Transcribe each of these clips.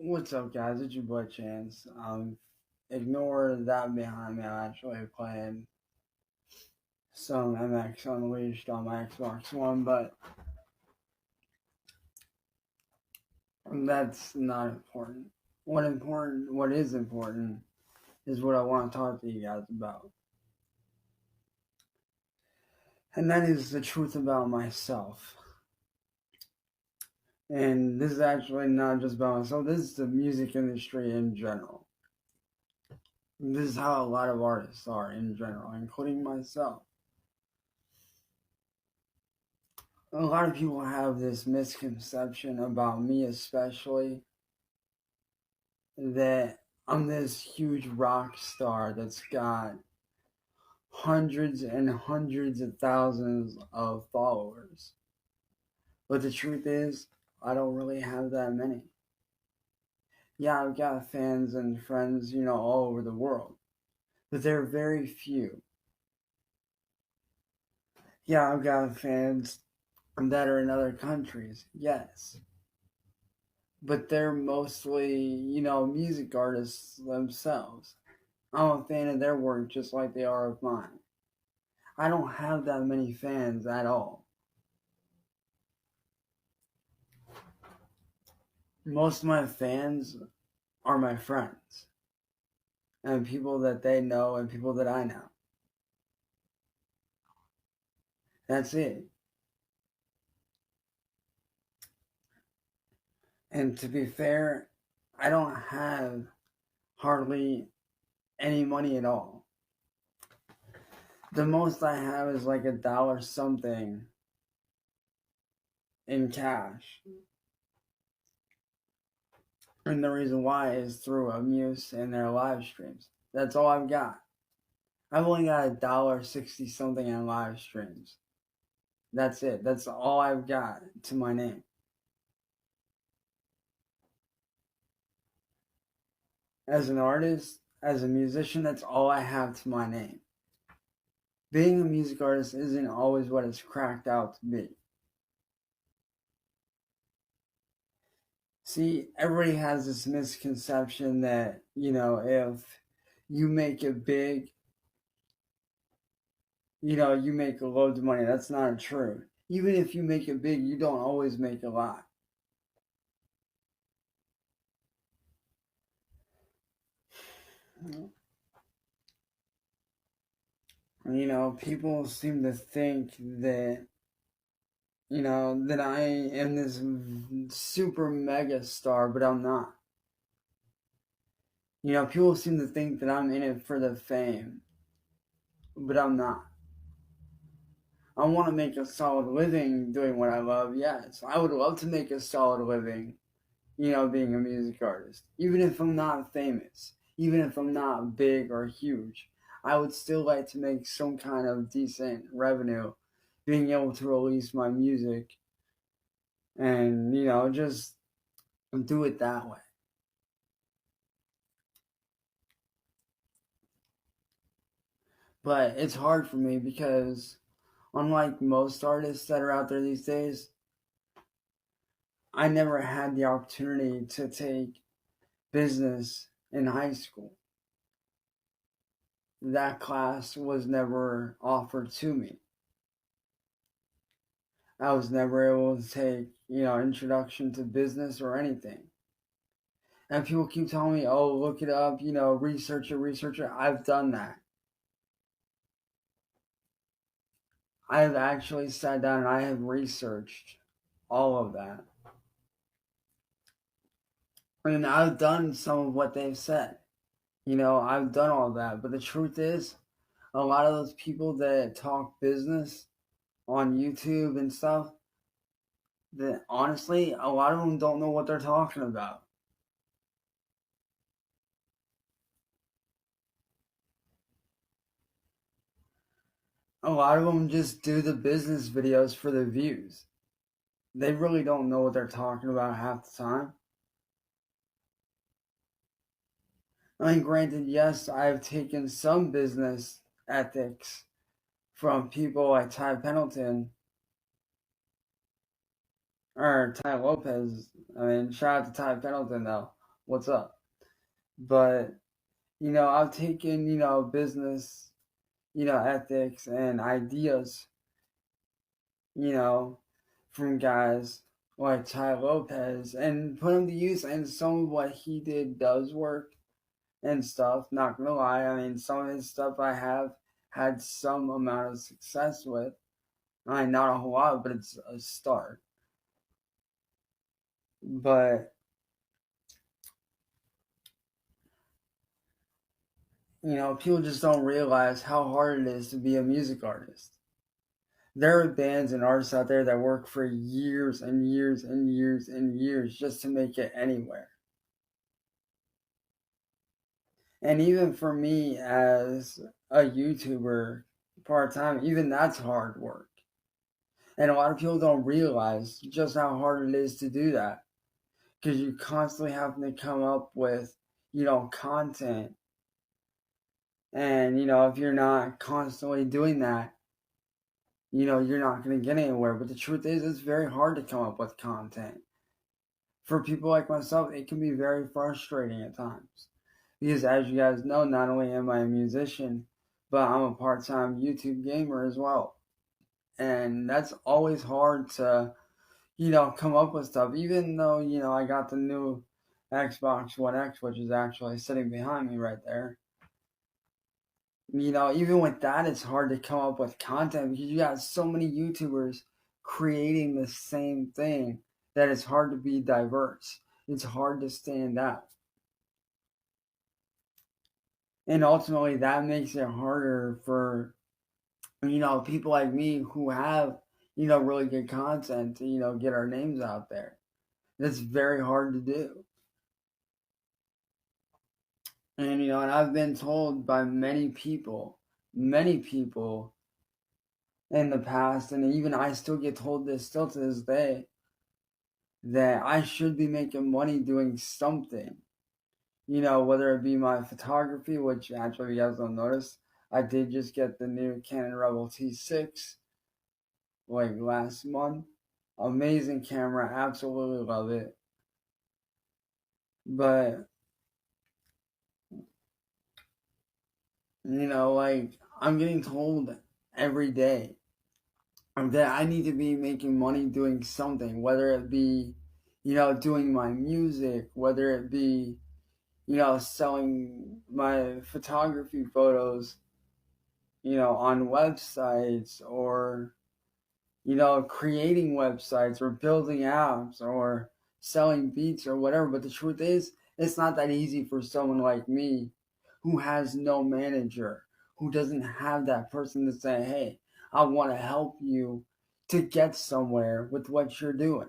What's up, guys? It's your boy Chance. Ignore that behind me. I'm actually playing some MX Unleashed on my Xbox One, but that's not important. What is important, is what I want to talk to you guys about, and that is the truth about myself. And this is actually not just about myself. This is the music industry in general. This is how a lot of artists are in general, including myself. A lot of people have this misconception about me, especially, that I'm this huge rock star that's got hundreds and hundreds of thousands of followers. But the truth is, I don't really have that many. Yeah, I've got fans and friends, all over the world, but they're very few. Yeah, I've got fans that are in other countries, yes, but they're mostly, music artists themselves. I'm a fan of their work just like they are of mine. I don't have that many fans at all. Most of my fans are my friends and people that they know and people that I know. That's it. And to be fair, I don't have hardly any money at all. The most I have is like $1 something in cash. And the reason why is through Amuse and their live streams. That's all I've got. I've only got $1.60 something in live streams. That's it. That's all I've got to my name. As an artist, as a musician, that's all I have to my name. Being a music artist isn't always what it's cracked out to be. See, everybody has this misconception that, if you make it big, you make loads of money. That's not true. Even if you make it big, you don't always make a lot. People seem to think that, that I am this super mega star, but I'm not. People seem to think that I'm in it for the fame, but I'm not. I want to make a solid living doing what I love, yes. I would love to make a solid living, being a music artist. Even if I'm not famous, even if I'm not big or huge, I would still like to make some kind of decent revenue being able to release my music and, just do it that way. But it's hard for me because, unlike most artists that are out there these days, I never had the opportunity to take business in high school. That class was never offered to me. I was never able to take, introduction to business or anything. And people keep telling me, oh, look it up, research it. I've done that. I have actually sat down and I have researched all of that. I mean, I've done some of what they've said. I've done all that. But the truth is, a lot of those people that talk business on YouTube and stuff, that honestly, a lot of them don't know what they're talking about. A lot of them just do the business videos for the views. They really don't know what they're talking about half the time. I mean, granted, yes, I've taken some business ethics from people like Ty Pendleton or Ty Lopez. I mean, shout out to Ty Pendleton though. what's up? But, I've taken, business, ethics and ideas, you know, from guys like Ty Lopez and put them to use. And some of what he did does work and stuff. Not gonna lie, I mean, some of his stuff I have had some amount of success with. I mean, not a whole lot, but it's a start. But, people just don't realize how hard it is to be a music artist. There are bands and artists out there that work for years and years and years and years just to make it anywhere. And even for me as a YouTuber part time, even that's hard work. And a lot of people don't realize just how hard it is to do that because you constantly have to come up with, content. And, if you're not constantly doing that, you're not going to get anywhere. But the truth is, it's very hard to come up with content. For people like myself, it can be very frustrating at times. Because as you guys know, not only am I a musician, but I'm a part-time YouTube gamer as well. And that's always hard to, come up with stuff. Even though, I got the new Xbox One X, which is actually sitting behind me right there. Even with that, it's hard to come up with content because you got so many YouTubers creating the same thing that it's hard to be diverse. It's hard to stand out. And ultimately, that makes it harder for, people like me who have, really good content to, get our names out there. That's very hard to do. And, and I've been told by many people in the past, and even I still get told this still to this day, that I should be making money doing something. Whether it be my photography, which actually you guys don't notice, I did just get the new Canon Rebel T6 like last month. Amazing camera, absolutely love it. But like I'm getting told every day that I need to be making money doing something, whether it be, doing my music, whether it be, selling my photography photos, on websites or, creating websites or building apps or selling beats or whatever. But the truth is, it's not that easy for someone like me who has no manager, who doesn't have that person to say, hey, I want to help you to get somewhere with what you're doing.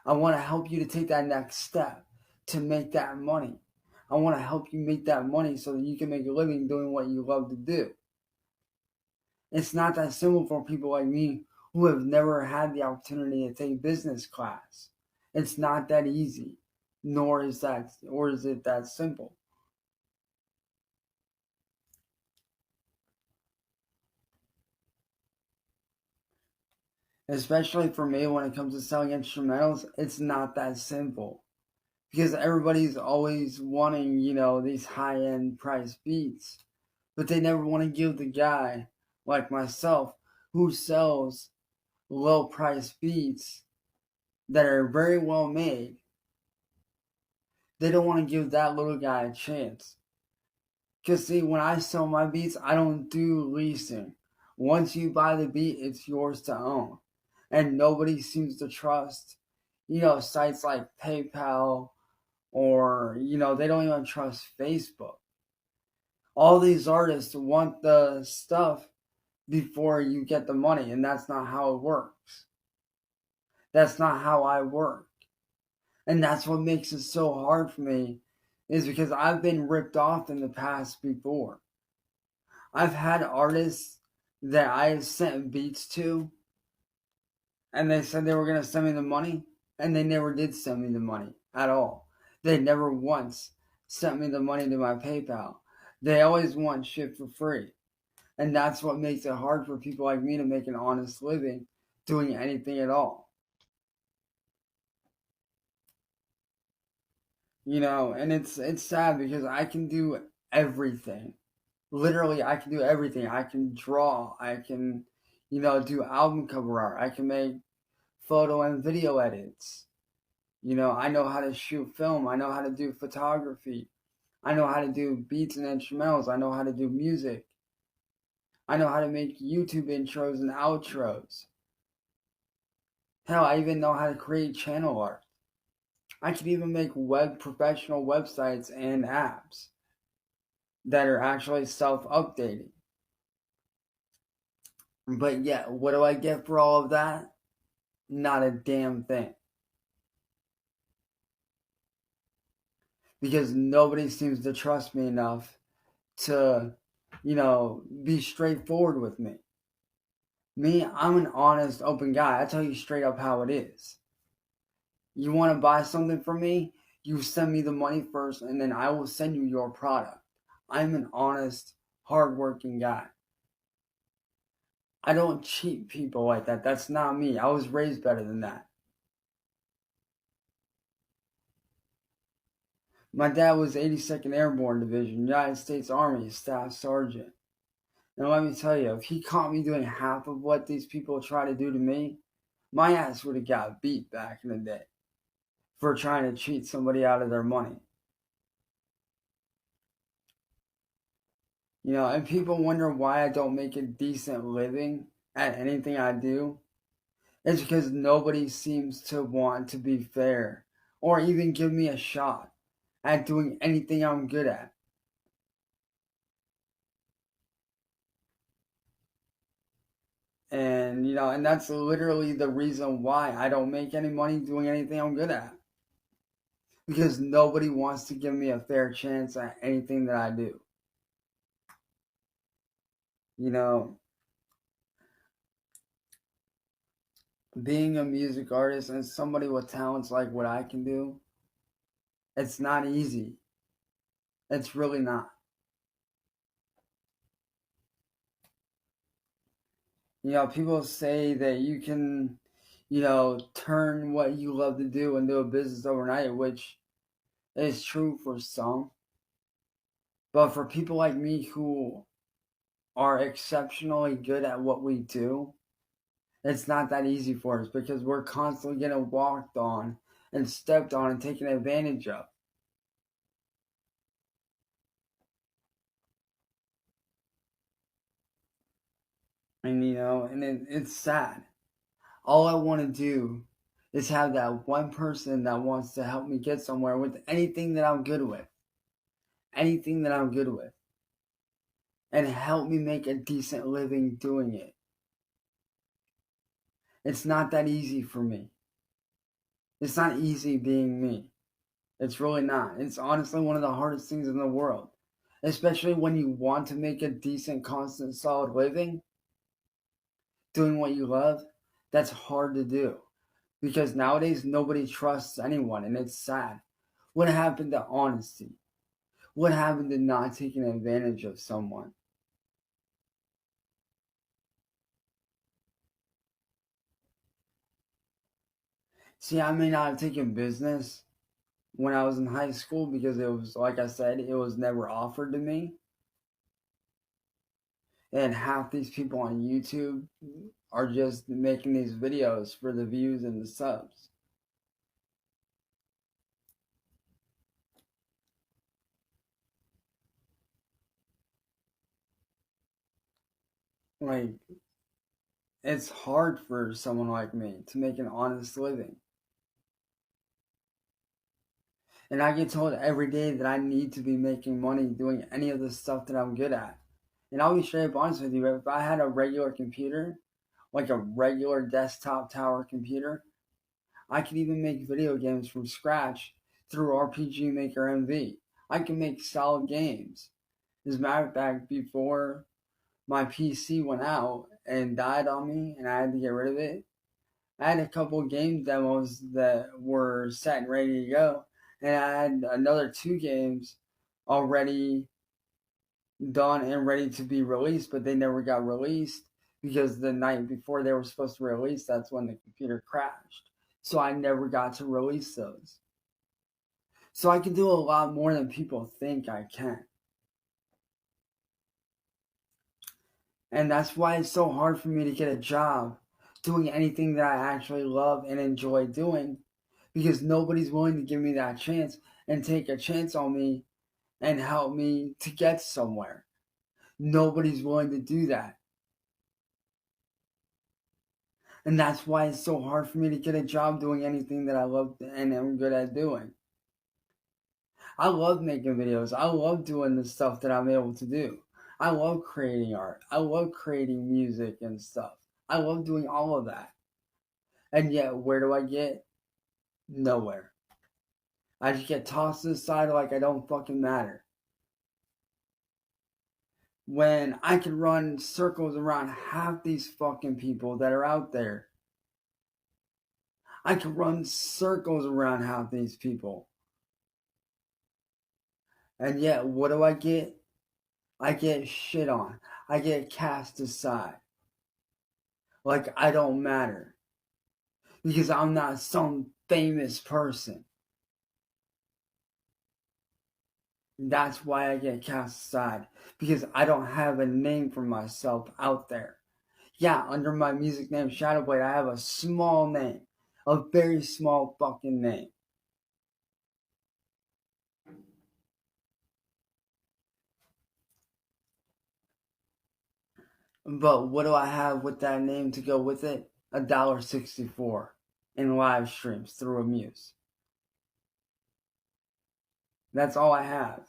I want to help you to take that next step to make that money. I want to help you make that money so that you can make a living doing what you love to do. It's not that simple for people like me who have never had the opportunity to take business class. It's not that easy, nor is it that simple. Especially for me when it comes to selling instrumentals, it's not that simple. Because everybody's always wanting, these high-end price beats. But they never want to give the guy like myself who sells low price beats that are very well made. They don't want to give that little guy a chance. Because see, when I sell my beats, I don't do leasing. Once you buy the beat, it's yours to own. And nobody seems to trust, sites like PayPal or, they don't even trust Facebook. All these artists want the stuff before you get the money, and that's not how it works. That's not how I work. And that's what makes it so hard for me, is because I've been ripped off in the past before. I've had artists that I sent beats to, and they said they were going to send me the money, and they never did send me the money at all. They never once sent me the money to my PayPal. They always want shit for free. And that's what makes it hard for people like me to make an honest living doing anything at all. And it's sad because I can do everything. Literally, I can do everything. I can draw. I can, do album cover art. I can make photo and video edits. I know how to shoot film. I know how to do photography. I know how to do beats and instrumentals. I know how to do music. I know how to make YouTube intros and outros. Hell, I even know how to create channel art. I can even make professional websites and apps that are actually self-updating. But yet, what do I get for all of that? Not a damn thing. Because nobody seems to trust me enough to, be straightforward with me. Me, I'm an honest, open guy. I tell you straight up how it is. You want to buy something from me? You send me the money first, and then I will send you your product. I'm an honest, hardworking guy. I don't cheat people like that. That's not me. I was raised better than that. My dad was 82nd Airborne Division, United States Army Staff Sergeant. And let me tell you, if he caught me doing half of what these people try to do to me, my ass would have got beat back in the day for trying to cheat somebody out of their money. And people wonder why I don't make a decent living at anything I do. It's because nobody seems to want to be fair or even give me a shot at doing anything I'm good at. And that's literally the reason why I don't make any money doing anything I'm good at. Because nobody wants to give me a fair chance at anything that I do. You know, being a music artist and somebody with talents like what I can do, it's not easy. It's really not. People say that you can, turn what you love to do into a business overnight, which is true for some. But for people like me who are exceptionally good at what we do, it's not that easy for us because we're constantly getting walked on and stepped on and taken advantage of. It's sad. All I want to do is have that one person that wants to help me get somewhere with anything that I'm good with. Anything that I'm good with. And help me make a decent living doing it. It's not that easy for me. It's not easy being me. It's really not. It's honestly one of the hardest things in the world. Especially when you want to make a decent, constant, solid living, doing what you love, that's hard to do. Because nowadays nobody trusts anyone and it's sad. What happened to honesty? What happened to not taking advantage of someone? See, I may not have taken business when I was in high school because it was, like I said, it was never offered to me. And half these people on YouTube are just making these videos for the views and the subs. Like, it's hard for someone like me to make an honest living. And I get told every day that I need to be making money doing any of the stuff that I'm good at. And I'll be straight up honest with you, if I had a regular computer, like a regular desktop tower computer, I could even make video games from scratch through RPG Maker MV. I can make solid games. As a matter of fact, before my PC went out and died on me and I had to get rid of it, I had a couple game demos that were set and ready to go. And I had another two games already done and ready to be released, but they never got released because the night before they were supposed to release, that's when the computer crashed. So I never got to release those. So I can do a lot more than people think I can. And that's why it's so hard for me to get a job doing anything that I actually love and enjoy doing, because nobody's willing to give me that chance and take a chance on me and help me to get somewhere. Nobody's willing to do that. And that's why it's so hard for me to get a job doing anything that I love and am good at doing. I love making videos. I love doing the stuff that I'm able to do. I love creating art. I love creating music and stuff. I love doing all of that. And yet, where do I get? Nowhere. I just get tossed to the side like I don't fucking matter. When I can run circles around half these fucking people that are out there. I can run circles around half these people. And yet, what do I get? I get shit on. I get cast aside. Like I don't matter. Because I'm not some famous person. That's why I get cast aside. Because I don't have a name for myself out there. Yeah, under my music name Shadowblade, I have a small name. A very small fucking name. But what do I have with that name to go with it? $1.64 in live streams through Amuse. That's all I have.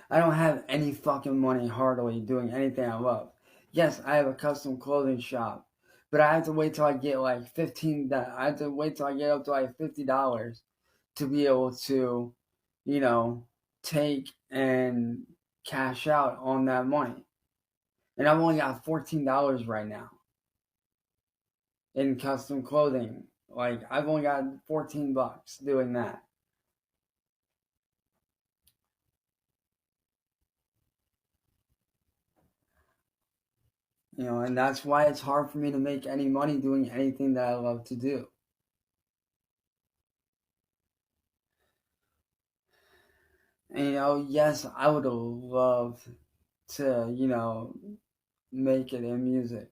I don't have any fucking money hardly doing anything I love. Yes, I have a custom clothing shop, but I have to wait till I get like I have to wait till I get up to like $50 to be able to, you know, take and cash out on that money. And I've only got $14 right now in custom clothing. Like I've only got $14 doing that. And that's why it's hard for me to make any money doing anything that I love to do. And, yes, I would love to, make it in music.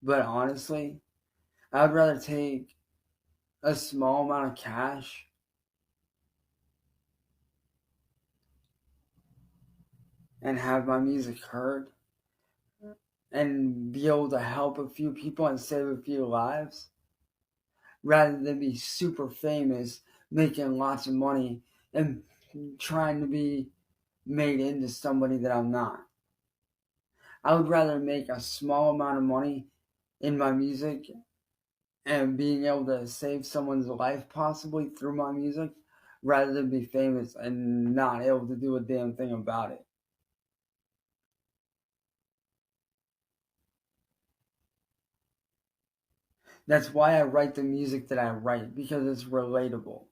But honestly, I'd rather take a small amount of cash and have my music heard and be able to help a few people and save a few lives rather than be super famous, making lots of money and trying to be made into somebody that I'm not. I would rather make a small amount of money in my music and being able to save someone's life possibly through my music rather than be famous and not able to do a damn thing about it. That's why I write the music that I write, because it's relatable.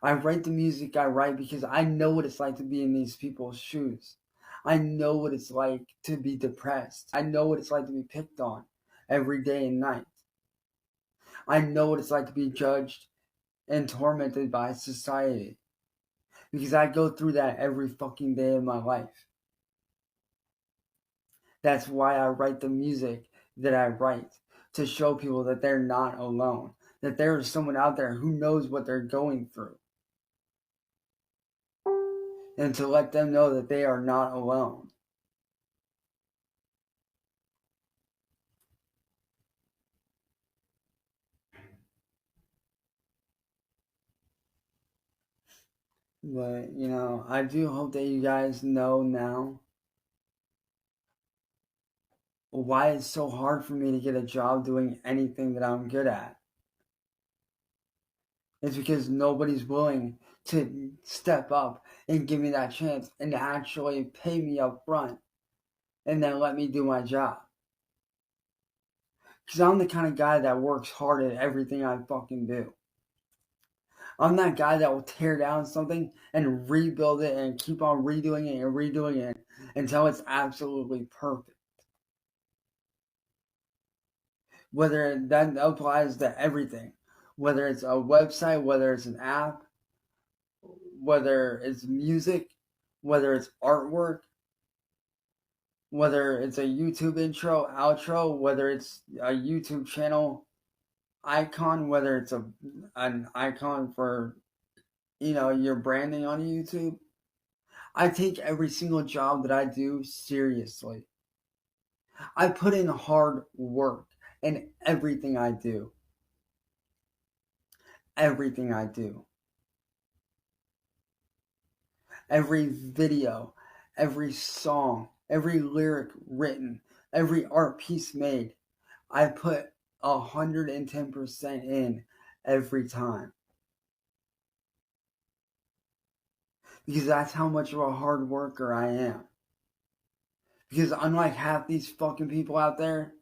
I write the music I write because I know what it's like to be in these people's shoes. I know what it's like to be depressed. I know what it's like to be picked on every day and night. I know what it's like to be judged and tormented by society, because I go through that every fucking day of my life. That's why I write the music that I write, to show people that they're not alone, that there is someone out there who knows what they're going through, and to let them know that they are not alone. But, I do hope that you guys know now why it's so hard for me to get a job doing anything that I'm good at. It's because nobody's willing to step up and give me that chance and actually pay me up front and then let me do my job. Because I'm the kind of guy that works hard at everything I fucking do. I'm that guy that will tear down something and rebuild it and keep on redoing it and redoing it until it's absolutely perfect. Whether that applies to everything, whether it's a website, whether it's an app, whether it's music, whether it's artwork, whether it's a YouTube intro, outro, whether it's a YouTube channel icon, whether it's an icon for your branding on YouTube. I take every single job that I do seriously. I put in hard work in everything I do. Everything I do. Every video, every song, every lyric written, every art piece made, I put 110% in every time. Because that's how much of a hard worker I am. Because unlike half these fucking people out there,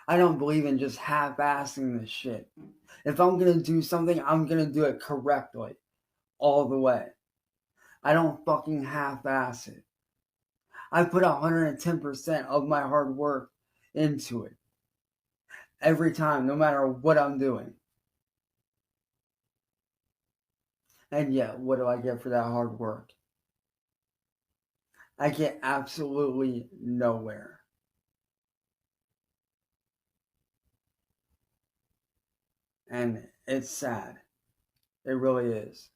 I don't believe in just half-assing this shit. If I'm gonna do something, I'm gonna do it correctly. All the way. I don't fucking half-ass it. I put 110% of my hard work into it. Every time, no matter what I'm doing. And yet, what do I get for that hard work? I get absolutely nowhere. And it's sad. It really is.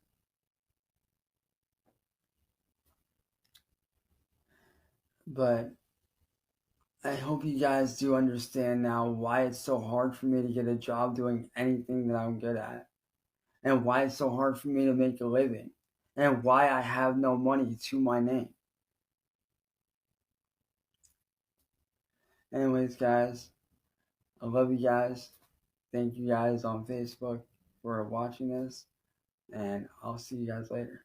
But I hope you guys do understand now why it's so hard for me to get a job doing anything that I'm good at. And why it's so hard for me to make a living. And why I have no money to my name. Anyways, guys, I love you guys. Thank you guys on Facebook for watching this. And I'll see you guys later.